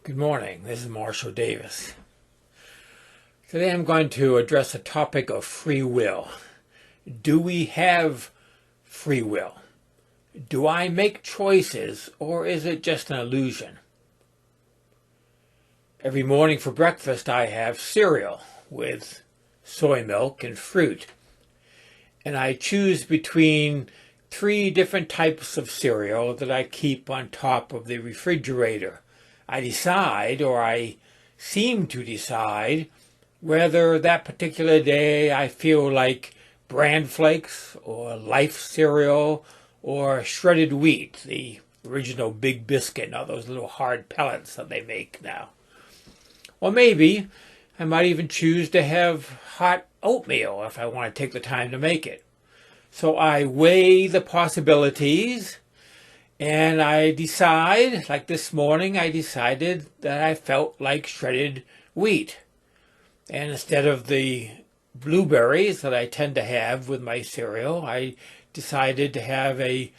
Good morning, this is Marshall Davis. Today I'm going to address the topic of free will. Do we have free will? Do I make choices, or is it just an illusion? Every morning for breakfast I have cereal with soy milk and fruit. And I choose between 3 different types of cereal that I keep on top of the refrigerator. I decide, or I seem to decide, whether that particular day I feel like bran flakes or life cereal or shredded wheat, the original Big Biscuit, not those little hard pellets that they make now. Or maybe I might even choose to have hot oatmeal if I want to take the time to make it. So I weigh the possibilities. And I decide, like this morning, I decided that I felt like shredded wheat. And instead of the blueberries that I tend to have with my cereal, I decided to have a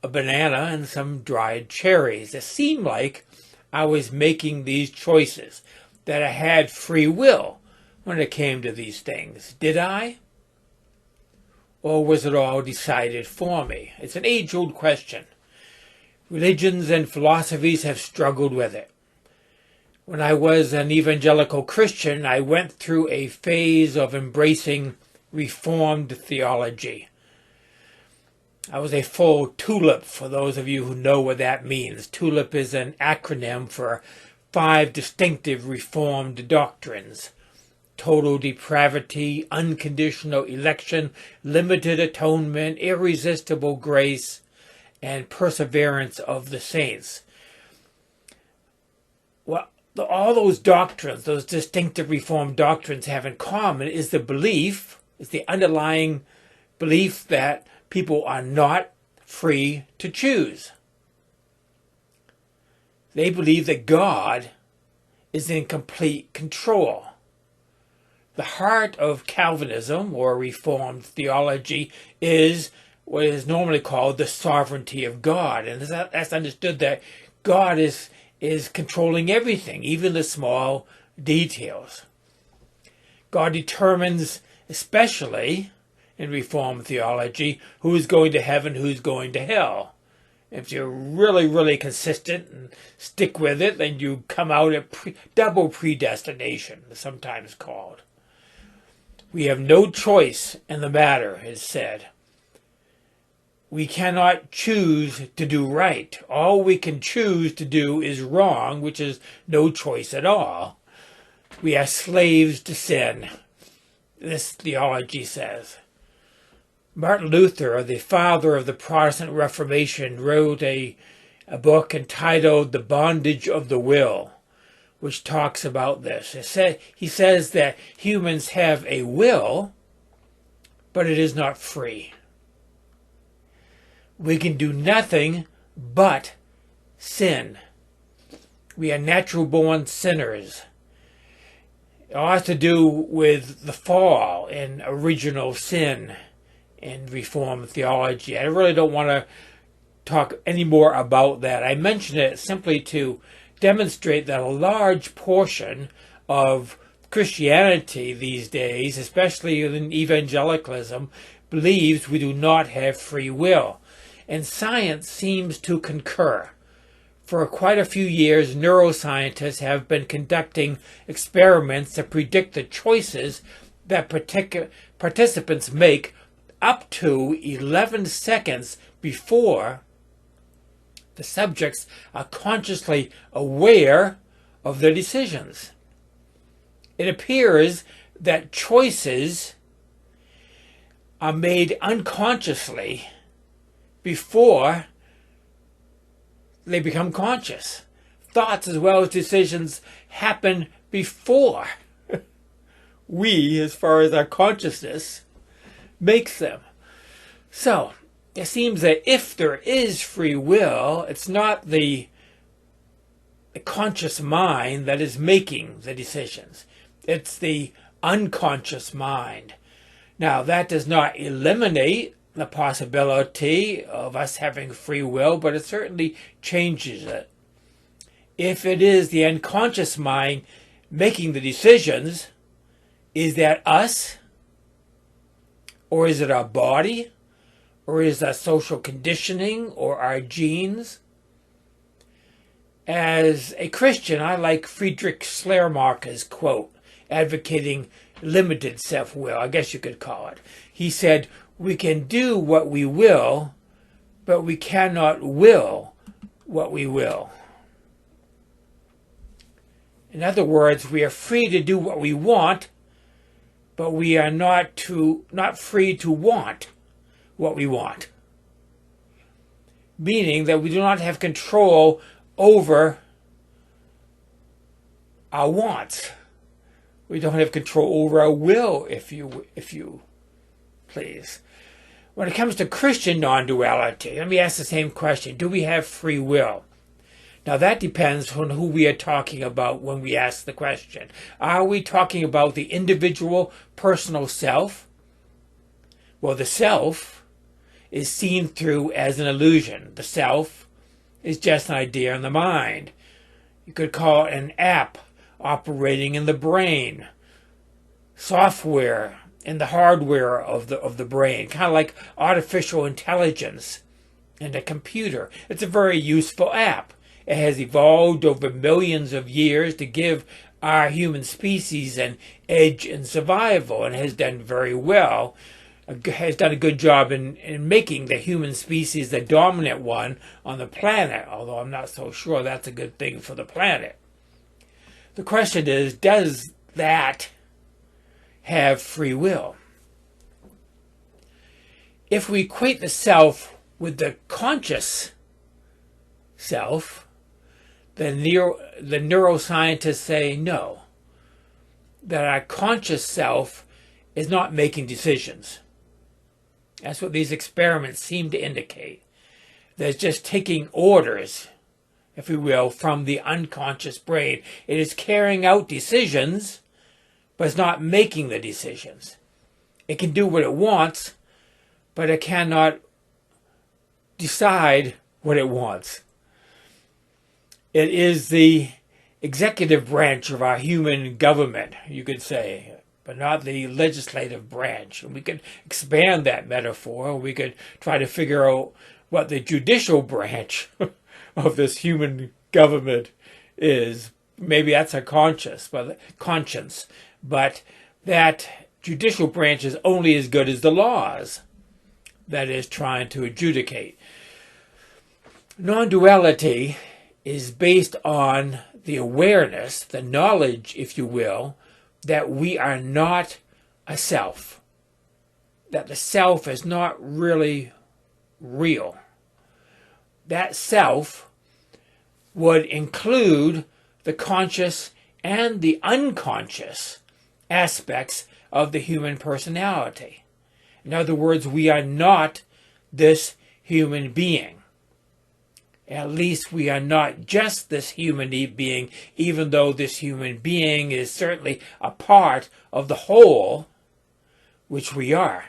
banana and some dried cherries. It seemed like I was making these choices, that I had free will when it came to these things. Did I? Or was it all decided for me? It's an age-old question. Religions and philosophies have struggled with it. When I was an evangelical Christian, I went through a phase of embracing Reformed theology. I was a full tulip, for those of you who know what that means. Tulip is an acronym for 5 distinctive Reformed doctrines: total depravity, unconditional election, limited atonement, irresistible grace, and perseverance of the saints. Well, all those doctrines, those distinctive Reformed doctrines have in common is the underlying belief that people are not free to choose. They believe that God is in complete control. The heart of Calvinism, or Reformed theology, is what is normally called the sovereignty of God. And that's understood that God is controlling everything, even the small details. God determines, especially in Reformed theology, who is going to heaven, who's going to hell. If you're really, really consistent and stick with it, then you come out at double predestination, sometimes called. We have no choice in the matter, it's said. We cannot choose to do right. All we can choose to do is wrong, which is no choice at all. We are slaves to sin, this theology says. Martin Luther, the father of the Protestant Reformation, wrote a book entitled The Bondage of the Will, which talks about this. He says that humans have a will, but it is not free. We can do nothing but sin. We are natural-born sinners. It all has to do with the fall in original sin in Reformed theology. I really don't want to talk any more about that. I mention it simply to demonstrate that a large portion of Christianity these days, especially in evangelicalism, believes we do not have free will. And science seems to concur. For quite a few years, neuroscientists have been conducting experiments to predict the choices that participants make up to 11 seconds before the subjects are consciously aware of their decisions. It appears that choices are made unconsciously before they become conscious. Thoughts as well as decisions happen before we, as far as our consciousness, makes them. So, it seems that if there is free will, it's not the conscious mind that is making the decisions. It's the unconscious mind. Now, that does not eliminate the possibility of us having free will, but it certainly changes it. if it is the unconscious mind making the decisions, is that us? Or is it our body? Or is that social conditioning or our genes? As a Christian, I like Friedrich Schleiermacher's quote, advocating limited self-will, I guess you could call it. He said, we can do what we will, but we cannot will what we will. In other words, we are free to do what we want, but we are not free to want what we want. Meaning that we do not have control over our wants. We don't have control over our will, if you please. When it comes to Christian non-duality, let me ask the same question. Do we have free will? Now that depends on who we are talking about when we ask the question. Are we talking about the individual personal self? Well, the self is seen through as an illusion. The self is just an idea in the mind. You could call it an app operating in the brain, software in the hardware of the brain, kind of like artificial intelligence in a computer. It's a very useful app. It has evolved over millions of years to give our human species an edge in survival, and has done very well, has done a good job in making the human species the dominant one on the planet, although I'm not so sure that's a good thing for the planet. The question is, does that have free will? If we equate the self with the conscious self, then the neuroscientists say no, that our conscious self is not making decisions. That's what these experiments seem to indicate. There's just taking orders, if you will, from the unconscious brain. It is carrying out decisions, but it's not making the decisions. It can do what it wants, but it cannot decide what it wants. It is the executive branch of our human government, you could say, but not the legislative branch. And we could expand that metaphor. We could try to figure out what the judicial branch of this human government is. Maybe that's a conscience, but that judicial branch is only as good as the laws that is trying to adjudicate. Non-duality is based on the awareness, the knowledge, if you will, that we are not a self, that the self is not really real. That self would include the conscious and the unconscious aspects of the human personality. In other words, we are not this human being. At least we are not just this human being, even though this human being is certainly a part of the whole, which we are.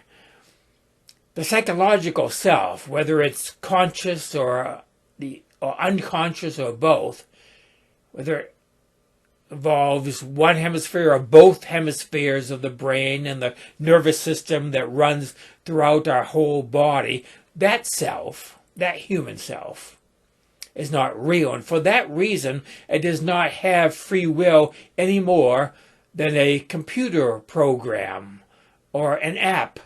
The psychological self, whether it's conscious or unconscious or both, whether it involves one hemisphere or both hemispheres of the brain and the nervous system that runs throughout our whole body, that self, that human self, is not real. And for that reason, it does not have free will any more than a computer program or an app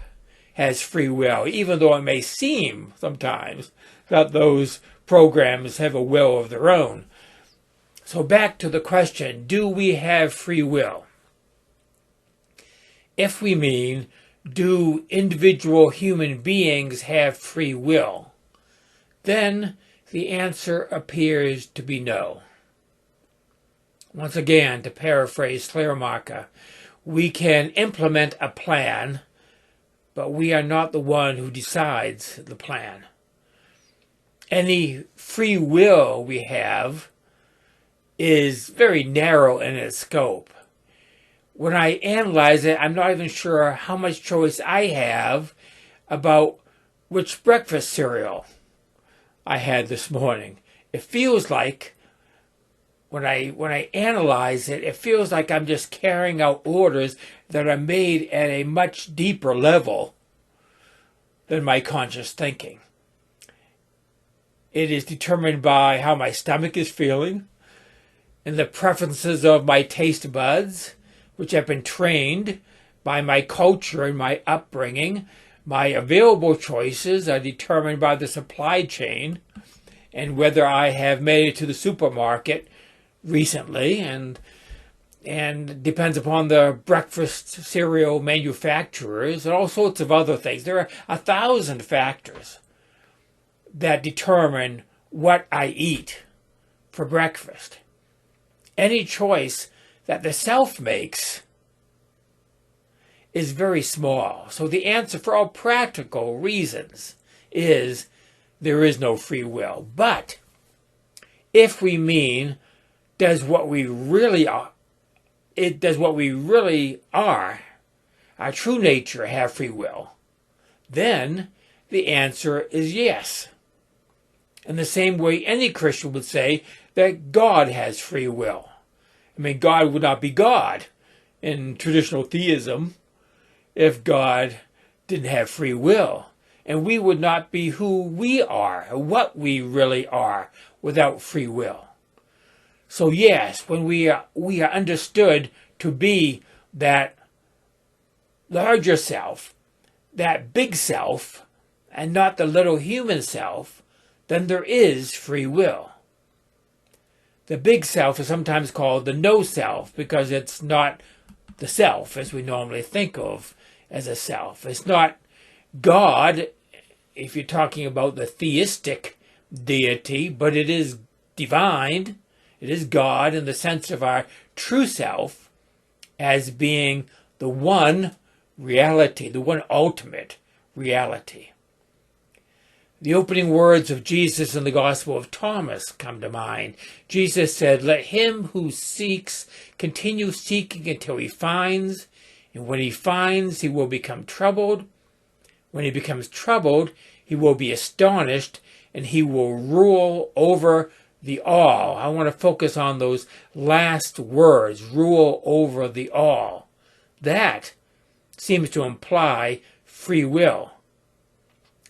has free will, even though it may seem sometimes that those programs have a will of their own. So back to the question, do we have free will? If we mean, do individual human beings have free will, then the answer appears to be no. Once again, to paraphrase Schleiermacher, we can implement a plan, but we are not the one who decides the plan. Any free will we have is very narrow in its scope. When I analyze it, I'm not even sure how much choice I have about which breakfast cereal I had this morning. It feels like when I analyze it, it feels like I'm just carrying out orders that are made at a much deeper level than my conscious thinking. It is determined by how my stomach is feeling and the preferences of my taste buds, which have been trained by my culture and my upbringing. My available choices are determined by the supply chain and whether I have made it to the supermarket recently, and depends upon the breakfast cereal manufacturers and all sorts of other things. There are 1,000 factors that determine what I eat for breakfast. Any choice that the self makes is very small. So the answer, for all practical reasons, is there is no free will. But if we mean, does what we really are, our true nature, have free will, then the answer is yes. In the same way any Christian would say that God has free will. I mean, God would not be God in traditional theism if God didn't have free will. And we would not be who we are, what we really are, without free will. So yes, when we are understood to be that larger self, that big self, and not the little human self, then there is free will. The big self is sometimes called the no self because it's not the self as we normally think of as a self. It's not God, if you're talking about the theistic deity, but it is divine. It is God in the sense of our true self as being the one reality, the one ultimate reality. The opening words of Jesus in the Gospel of Thomas come to mind. Jesus said, "Let him who seeks continue seeking until he finds, and when he finds, he will become troubled. When he becomes troubled, he will be astonished, and he will rule over the all." I want to focus on those last words, rule over the all. That seems to imply free will.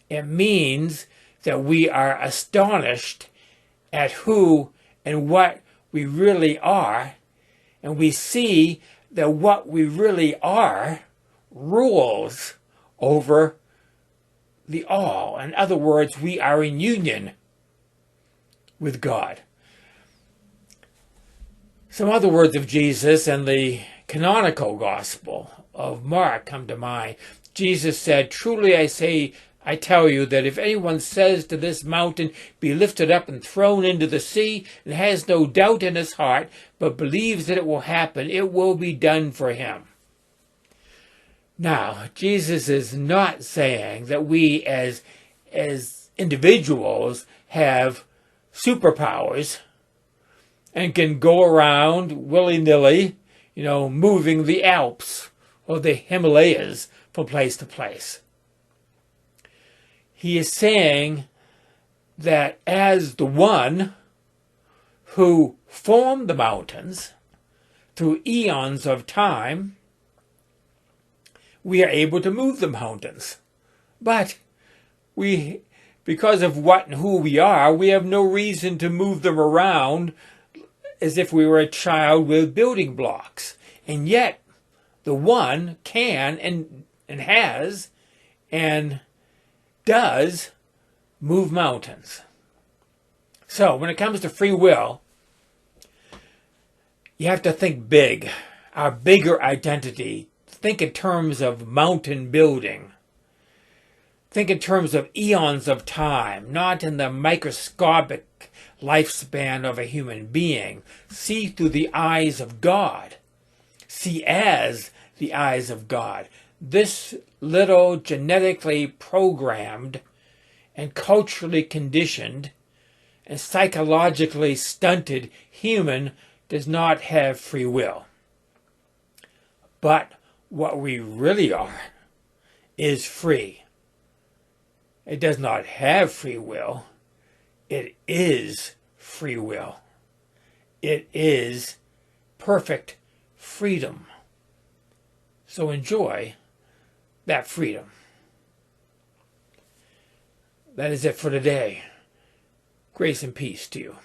It means that we are astonished at who and what we really are, and we see that what we really are rules over the all. In other words, we are in union with God. Some other words of Jesus in the canonical Gospel of Mark come to mind. Jesus said, "Truly I tell you that if anyone says to this mountain, 'Be lifted up and thrown into the sea,' and has no doubt in his heart, but believes that it will happen, it will be done for him." Now, Jesus is not saying that we as individuals have superpowers and can go around willy-nilly, moving the Alps or the Himalayas from place to place. He is saying that as the one who formed the mountains through eons of time, we are able to move the mountains. But because of what and who we are, we have no reason to move them around as if we were a child with building blocks. And yet, the one can and has and does move mountains. So, when it comes to free will, you have to think big. Our bigger identity. Think in terms of mountain building. Think in terms of eons of time, not in the microscopic lifespan of a human being. See through the eyes of God. See as the eyes of God. This little genetically programmed and culturally conditioned and psychologically stunted human does not have free will. But what we really are is free. It does not have free will. It is free will. it is perfect freedom. So enjoy that freedom. That is it for today. Grace and peace to you.